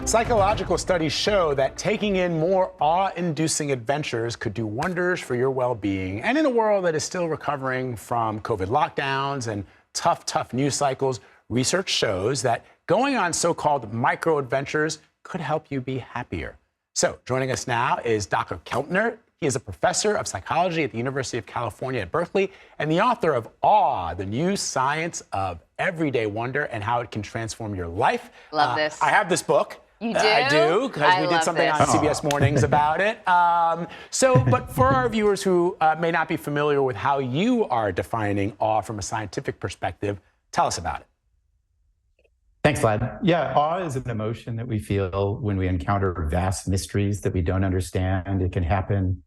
Psychological studies show that taking in more awe-inducing adventures could do wonders for your well-being. And in a world that is still recovering from COVID lockdowns and tough news cycles, research shows that going on so-called microadventures could help you be happier. So joining us now is Dacher Keltner. He is a professor of psychology at the University of California at Berkeley and the author of Awe, the New Science of Everyday Wonder and How It Can Transform Your Life. Love this. I have this book. You do? I do, because we did something on CBS Mornings about it. But for our viewers who may not be familiar with how you are defining awe from a scientific perspective, tell us about it. Thanks, Vlad. Yeah, awe is an emotion that we feel when we encounter vast mysteries that we don't understand. It can happen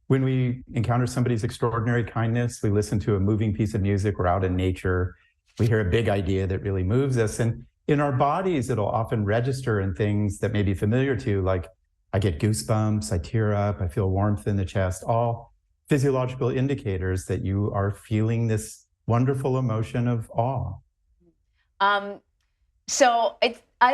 when we encounter somebody's extraordinary kindness. We listen to a moving piece of music. We're out in nature. We hear a big idea that really moves us. And in our bodies, it'll often register in things that may be familiar to you, like I get goosebumps, I tear up, I feel warmth in the chest, all physiological indicators that you are feeling this wonderful emotion of awe. I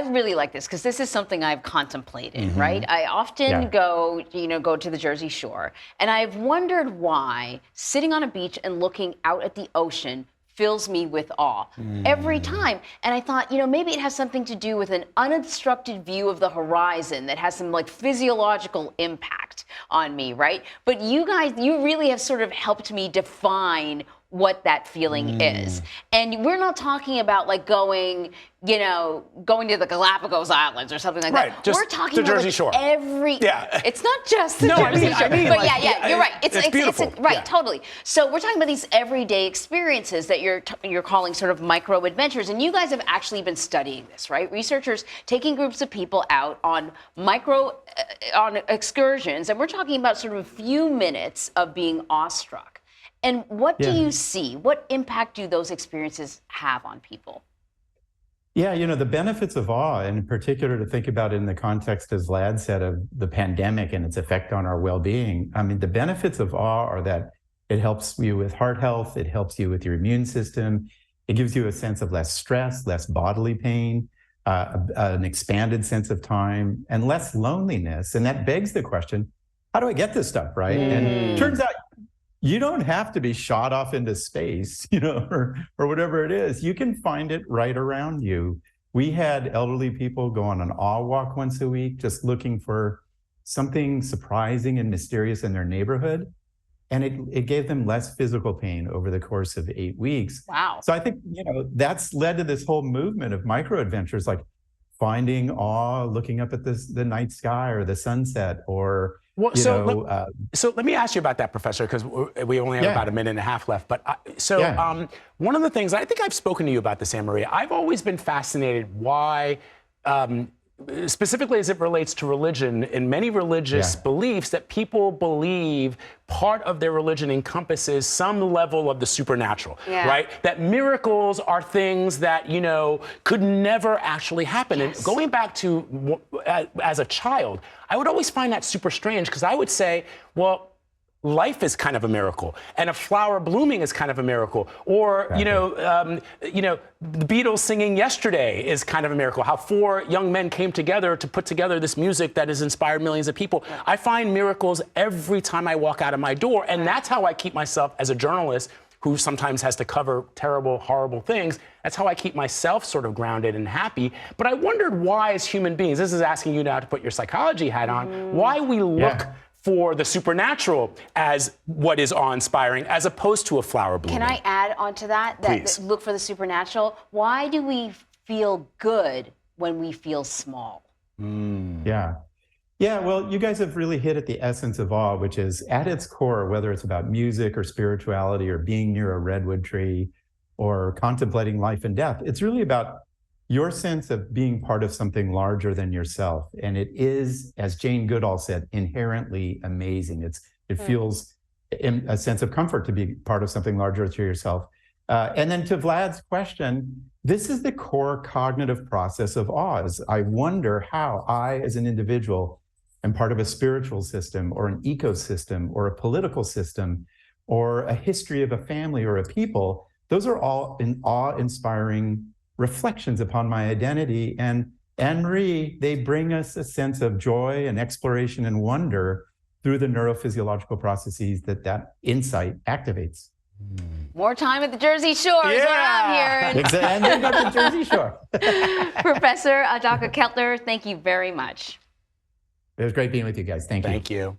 really like this because this is something I've contemplated, right? I often go to the Jersey Shore, and I've wondered why sitting on a beach and looking out at the ocean fills me with awe every time. And I thought, maybe it has something to do with an unobstructed view of the horizon that has some like physiological impact on me, right? But you guys, you really have sort of helped me define what that feeling is. And we're not talking about like going to the Galapagos Islands or something like that. Just we're talking the about Jersey Shore. It's not just the Jersey Shore. But you're right. It's beautiful. Totally. So we're talking about these everyday experiences that you're calling sort of micro adventures. And you guys have actually been studying this, right? Researchers taking groups of people out on on excursions, and we're talking about sort of a few minutes of being awestruck. And what do you see? What impact do those experiences have on people? Yeah, the benefits of awe, and in particular to think about in the context, as Vlad said, of the pandemic and its effect on our well-being. I mean, the benefits of awe are that it helps you with heart health, it helps you with your immune system, it gives you a sense of less stress, less bodily pain, an expanded sense of time, and less loneliness. And that begs the question, how do I get this stuff, right? And it turns out, you don't have to be shot off into space, or whatever it is. You can find it right around you. We had elderly people go on an awe walk once a week, just looking for something surprising and mysterious in their neighborhood. And it gave them less physical pain over the course of 8 weeks. Wow. So I think, that's led to this whole movement of micro adventures, like finding awe, looking up at the night sky or the sunset, or so let me ask you about that, Professor, because we only have about a minute and a half left. But one of the things, I think I've spoken to you about this, Anne Marie, I've always been fascinated why, specifically as it relates to religion, in many religious beliefs, that people believe part of their religion encompasses some level of the supernatural, right? That miracles are things that, could never actually happen. And going back to as a child, I would always find that super strange, because I would say, well, life is kind of a miracle, and a flower blooming is kind of a miracle, or the Beatles singing Yesterday is kind of a miracle. How 4 young men came together to put together this music that has inspired millions of people. I find miracles every time I walk out of my door, and that's how I keep myself, as a journalist who sometimes has to cover terrible, horrible things, that's how I keep myself sort of grounded and happy. But I wondered why, as human beings, this is asking you now to put your psychology hat on, why we look for the supernatural as what is awe-inspiring, as opposed to a flower blooming. Can I add on to that? That look for the supernatural. Why do we feel good when we feel small? Yeah, well, you guys have really hit at the essence of awe, which is at its core, whether it's about music or spirituality or being near a redwood tree or contemplating life and death, it's really about your sense of being part of something larger than yourself. And it is, as Jane Goodall said, inherently amazing. It feels a sense of comfort to be part of something larger to yourself. And then to Vlad's question, this is the core cognitive process of awe. Is I wonder how I, as an individual, am part of a spiritual system or an ecosystem or a political system or a history of a family or a people. Those are all awe-inspiring reflections upon my identity. And and Marie, they bring us a sense of joy and exploration and wonder through the neurophysiological processes that insight activates. More time at the Jersey Shore is what I'm hearing. And then go to the Jersey Shore. Professor Dacher Keltner, thank you very much. It was great being with you guys. Thank you. Thank you.